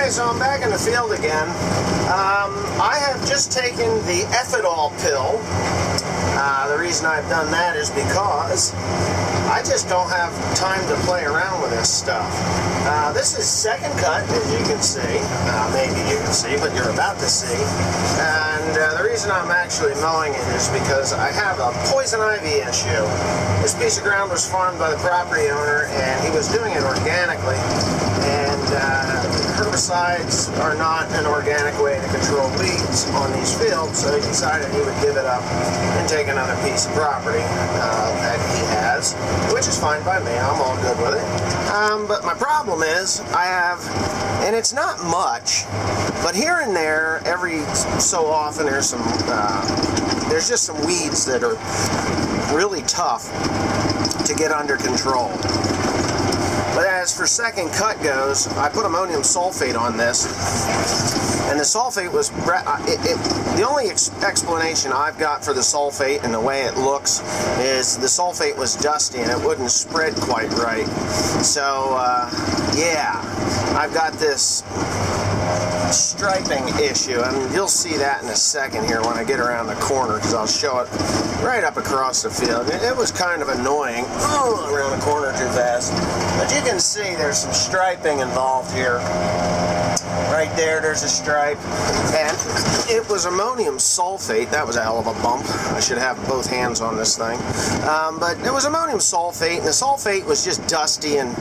Okay, so I'm back in the field again. I have just taken the Effidol pill. The reason I've done that is because I just don't have time to play around with this stuff. This is second cut, as you can see. Maybe you can see, but you're about to see. And the reason I'm actually mowing it is because I have a poison ivy issue. This piece of ground was farmed by the property owner, and he was doing it organically. And herbicides are not an organic way to control weeds on these fields, so he decided he would give it up and take another piece of property that he has, which is fine by me. I'm all good with it. But my problem is I have, and it's not much, but here and there, every so often, there's just some weeds that are really tough to get under control. But as for second cut goes, I put ammonium sulfate on this, and the sulfate was, the only explanation I've got for the sulfate and the way it looks is the sulfate was dusty and it wouldn't spread quite right. So, yeah, I've got this striping issue, and you'll see that in a second here when I get around the corner, because I'll show it right up across the field. It was kind of annoying around the corner too fast, but you can see there's some striping involved here. Right there's a stripe, and it was ammonium sulfate. That was a hell of a bump. I should have both hands on this thing. But it was ammonium sulfate, and the sulfate was just dusty, and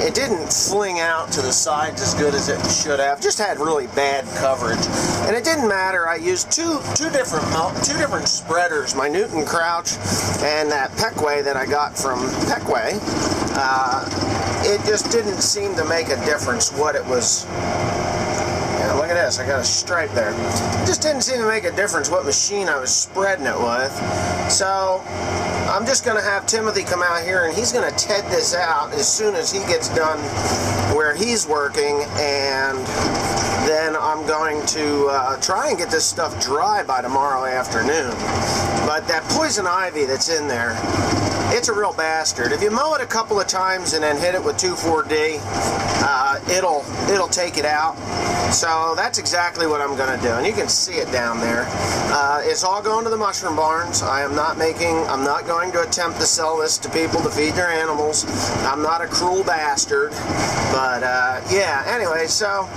it didn't fling out to the sides as good as it should have. Just had really bad coverage, and it didn't matter. I used two different spreaders, my Newton Crouch and that Peckway that I got from Peckway. It just didn't seem to make a difference what it was. Yeah, look at this, I got a stripe there. It just didn't seem to make a difference what machine I was spreading it with. So I'm just going to have Timothy come out here, and he's going to ted this out as soon as he gets done where he's working, and then I'm going to try and get this stuff dry by tomorrow afternoon. But that poison ivy that's in there, it's a real bastard. If you mow it a couple of times and then hit it with 2,4-D, it'll take it out. So that's exactly what I'm going to do, and you can see it down there. It's all going to the mushroom barns. I'm not going to attempt to sell this to people to feed their animals. I'm not a cruel bastard, but yeah. Anyway, so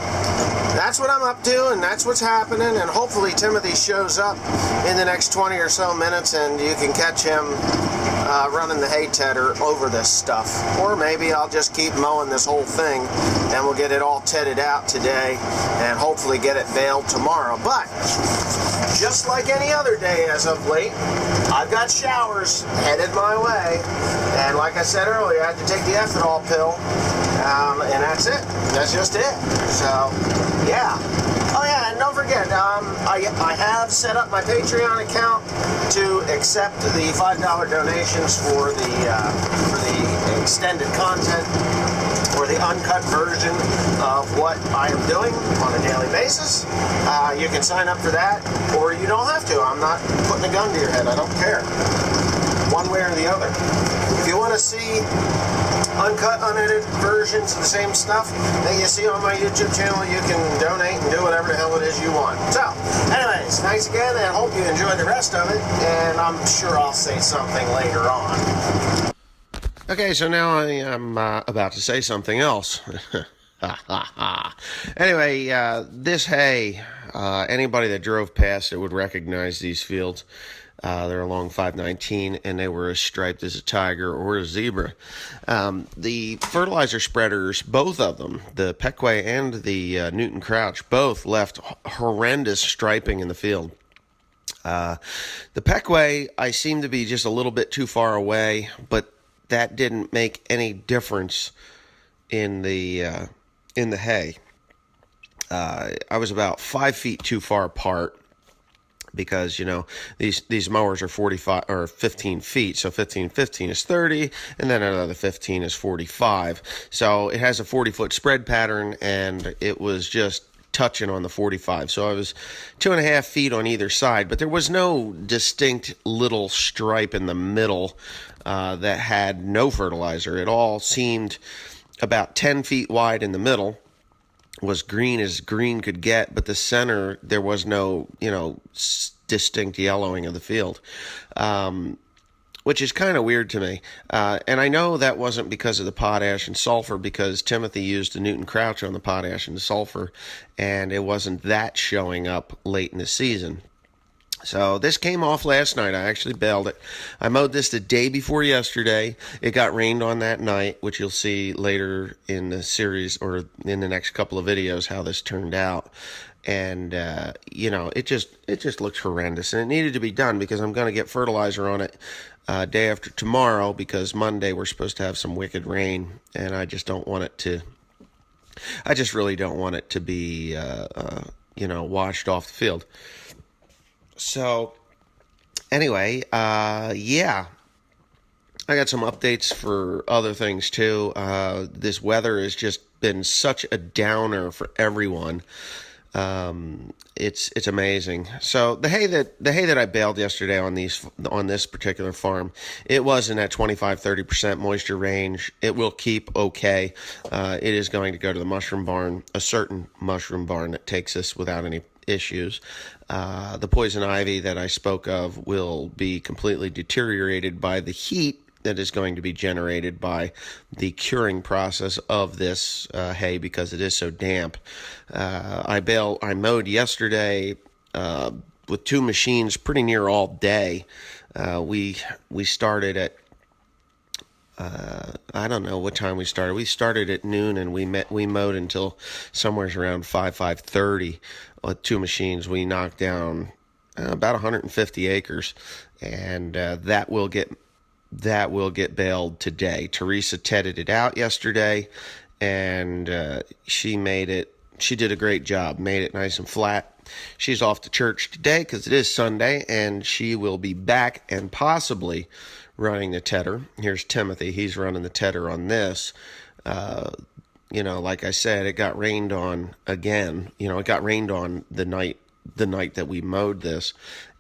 that's what I'm up to, and that's what's happening, and hopefully Timothy shows up in the next 20 or so minutes, and you can catch him running the hay tedder over this stuff. Or maybe I'll just keep mowing this whole thing, and we'll get it all tedded out today, and hopefully get it baled tomorrow. But just like any other day as of late, I've got showers headed my way, and like I said earlier, I had to take the Effidol pill, and that's it. That's just it. So, yeah. Oh yeah, and don't forget, I have set up my Patreon account to accept the $5 donations for the extended content, or the uncut version of what I am doing on a daily basis. You can sign up for that, or you don't have to. I'm not putting a gun to your head. I don't care. One way or the other. If you want to see uncut, unedited versions of the same stuff that you see on my YouTube channel, you can donate and do whatever the hell it is you want. So, anyways, thanks again, and I hope you enjoyed the rest of it, and I'm sure I'll say something later on. Okay, so now I am about to say something else. Anyway, this hay, anybody that drove past it would recognize these fields. They're along 519, and they were as striped as a tiger or a zebra. The fertilizer spreaders, both of them, the Peckway and the Newton Crouch, both left horrendous striping in the field. The Peckway, I seem to be just a little bit too far away, but that didn't make any difference in the hay. I was about 5 feet too far apart, because, you know, these mowers are 45 or 15 feet, so 15 is 30, and then another 15 is 45. So it has a 40-foot spread pattern, and it was just touching on the 45. So I was 2.5 feet on either side, but there was no distinct little stripe in the middle that had no fertilizer. It all seemed about 10 feet wide in the middle, was green as green could get, but the center, there was no, distinct yellowing of the field, which is kind of weird to me. And I know that wasn't because of the potash and sulfur, because Timothy used the Newton Crouch on the potash and the sulfur, and it wasn't that showing up late in the season. So this came off last night. I actually baled it. I mowed this the day before yesterday. It got rained on that night, which you'll see later in the series or in the next couple of videos how this turned out. And, it just looks horrendous. And it needed to be done because I'm going to get fertilizer on it day after tomorrow, because Monday we're supposed to have some wicked rain. And I just don't want it to, I just really don't want it to be, washed off the field. So, anyway, I got some updates for other things too. This weather has just been such a downer for everyone. It's amazing. So the hay that I baled yesterday on this particular farm, it was in that 25-30% moisture range. It will keep okay. It is going to go to the mushroom barn, a certain mushroom barn that takes this without any issues. The poison ivy that I spoke of will be completely deteriorated by the heat that is going to be generated by the curing process of this hay, because it is so damp. I mowed yesterday with two machines pretty near all day. We started at I don't know what time we started. We started at noon, and we mowed until somewhere around 5:30 with two machines. We knocked down about 150 acres, and that will get baled today. Teresa tedded it out yesterday, and she did a great job, made it nice and flat. She's off to church today because it is Sunday, and she will be back and possibly running the tedder. Here's Timothy. He's running the tedder on this. Like I said, it got rained on again. It got rained on the night that we mowed this,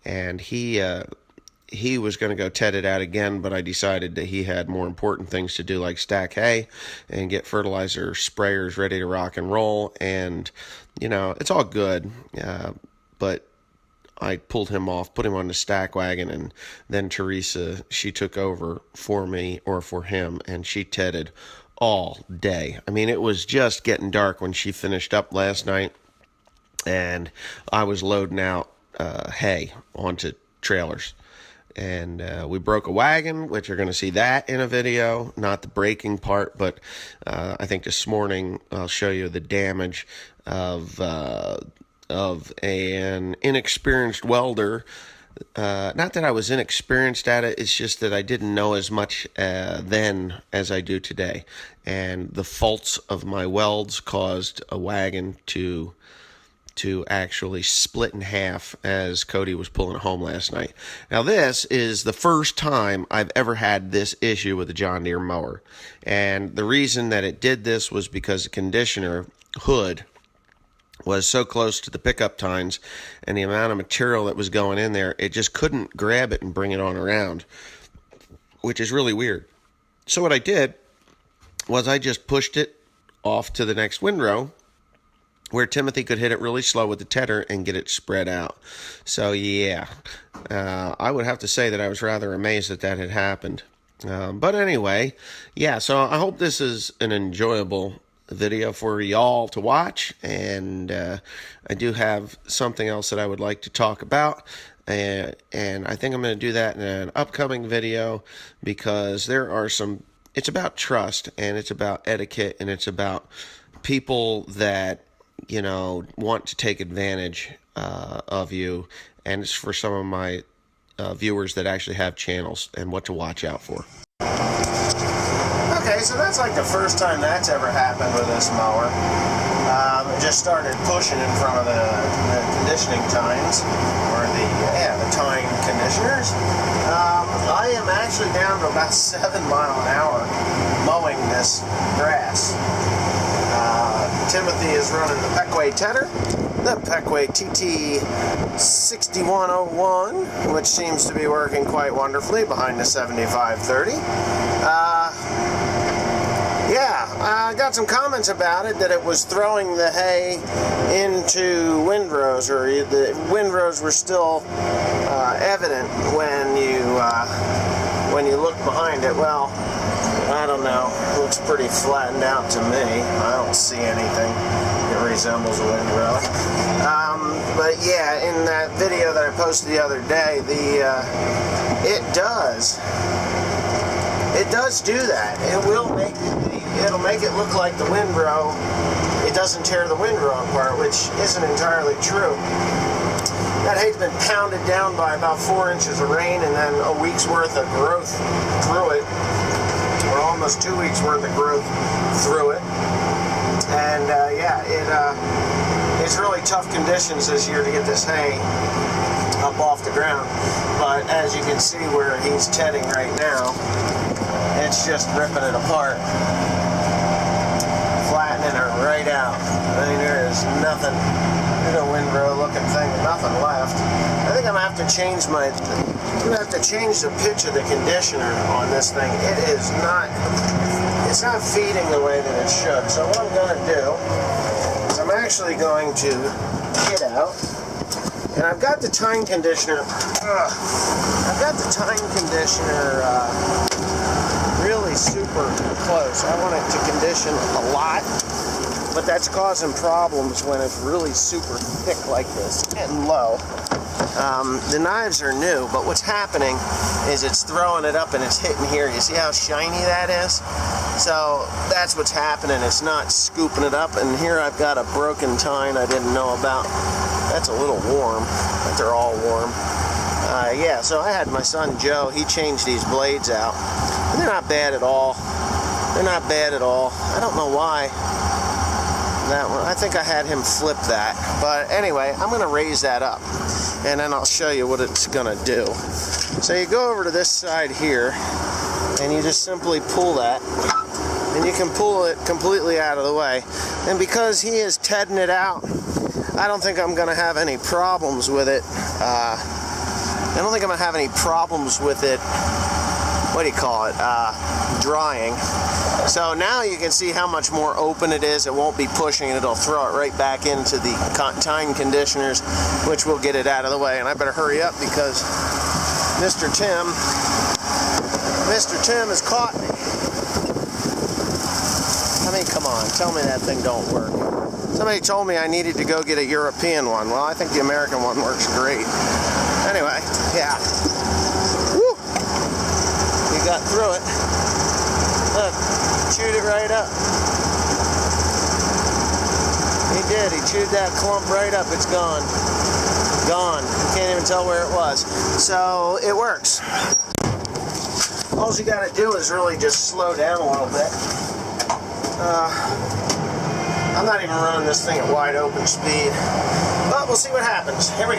and he was going to go ted it out again, but I decided that he had more important things to do, like stack hay and get fertilizer sprayers ready to rock and roll. And, it's all good. But I pulled him off, put him on the stack wagon, and then Teresa, she took over for me, or for him, and she tedded all day. I mean, it was just getting dark when she finished up last night, and I was loading out hay onto trailers. And we broke a wagon, which you're going to see that in a video, not the breaking part, but I think this morning I'll show you the damage of an inexperienced welder. Not that I was inexperienced at it, it's just that I didn't know as much then as I do today. And the faults of my welds caused a wagon to actually split in half as Cody was pulling it home last night. Now, this is the first time I've ever had this issue with a John Deere mower. And the reason that it did this was because the conditioner hood was so close to the pickup tines, and the amount of material that was going in there, it just couldn't grab it and bring it on around, which is really weird. So what I did was I just pushed it off to the next windrow, where Timothy could hit it really slow with the tedder and get it spread out. So yeah, I would have to say that I was rather amazed that had happened. But anyway, yeah, so I hope this is an enjoyable video for y'all to watch, and I do have something else that I would like to talk about, and I think I'm going to do that in an upcoming video, because it's about trust, and it's about etiquette, and it's about people that want to take advantage of you, and it's for some of my viewers that actually have channels, and what to watch out for. Okay, so that's like the first time that's ever happened with this mower. It just started pushing in front of the conditioning tines, or the tine conditioners. I am actually down to about 7 miles an hour mowing this grass. Timothy is running the Peckway tedder, the Peckway TT6101, which seems to be working quite wonderfully behind the 7530. I got some comments about it that it was throwing the hay into windrows, or the windrows were still evident when you look behind it. Well, I don't know. It looks pretty flattened out to me. I don't see anything that resembles a windrow. But yeah, in that video that I posted the other day, it does do that. It'll make it look like the windrow. It doesn't tear the windrow apart, which isn't entirely true. That hay's been pounded down by about 4 inches of rain and then a week's worth of growth through it, or almost 2 weeks worth of growth through it. And yeah, it's really tough conditions this year to get this hay up off the ground. But as you can see where he's tedding right now, it's just ripping it apart, flattening it right out. I mean, there is nothing, there's a windrow looking thing, nothing left. I think I'm gonna have to change the pitch of the conditioner on this thing. It's not feeding the way that it should. So what I'm gonna do is I'm actually going to get out, and I've got the tine conditioner. Really super close. I want it to condition a lot, but that's causing problems when it's really super thick like this and low. The knives are new, but what's happening is it's throwing it up and it's hitting here. You see how shiny that is? So that's what's happening. It's not scooping it up, and here I've got a broken tine I didn't know about. That's a little warm, but they're all warm. Yeah, so I had my son Joe, he changed these blades out. And they're not bad at all. They're not bad at all. I don't know why. That one, I think I had him flip that. But anyway, I'm going to raise that up, and then I'll show you what it's going to do. So you go over to this side here, and you just simply pull that, and you can pull it completely out of the way. And because he is tedding it out, I don't think I'm going to have any problems with it. Drying. So now you can see how much more open it is. It won't be pushing it. It'll throw it right back into the tine conditioners, which will get it out of the way. And I better hurry up because Mr. Tim has caught me. I mean, come on, tell me that thing don't work. Somebody told me I needed to go get a European one. Well, I think the American one works great. Anyway, yeah. Woo! We got through it. Look, chewed it right up. He did. He chewed that clump right up. It's gone. Gone. You can't even tell where it was. So it works. All you got to do is really just slow down a little bit. I'm not even running this thing at wide open speed, but we'll see what happens. Here we go.